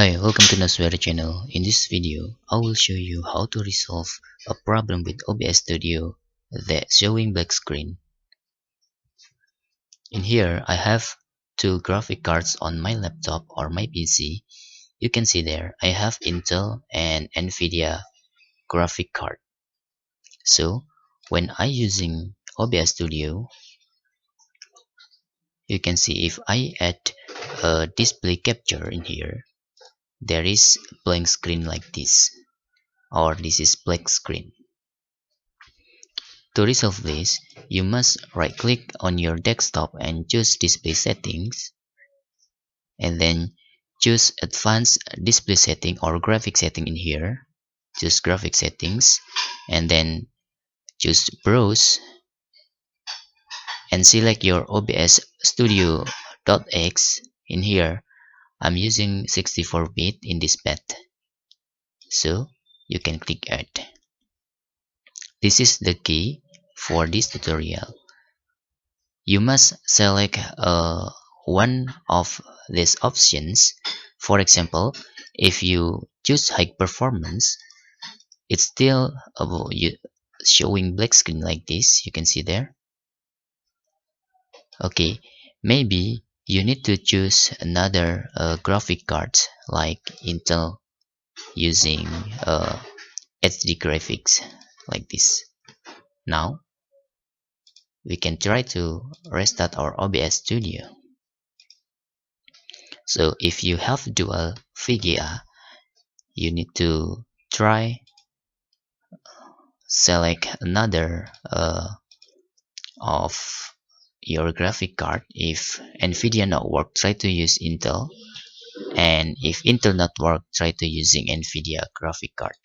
Hi, welcome to Naswera channel. In this video, I will show you how to resolve a problem with OBS Studio that's showing black screen. In here, I have two graphic cards on my laptop or my PC. You can see there, I have Intel and NVIDIA graphic card. So, when I using OBS Studio, you can see if I add a display capture in here, there is a blank screen like this, or this is black screen. To resolve this, you must right click on your desktop and choose display settings, and then choose advanced display setting or graphic setting in here. Choose graphic settings and then choose browse and select your OBS Studio.x. In here, I'm using 64-bit in this path, so you can click add. This is the key for this tutorial. You must select one of these options. For example, if you choose high performance, it's still showing black screen like this. You can see there. Okay, maybe you need to choose another graphic card like Intel using HD graphics like this. Now we can try to restart our OBS Studio. So if you have Dual VGA, you need to try select another of your graphic card. If NVIDIA not work, try to use Intel, and if Intel not work, try to using NVIDIA graphic card.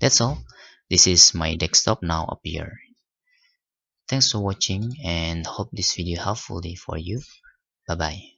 That's all. This is my desktop now up here. Thanks for watching and hope this video helpful for you. Bye bye.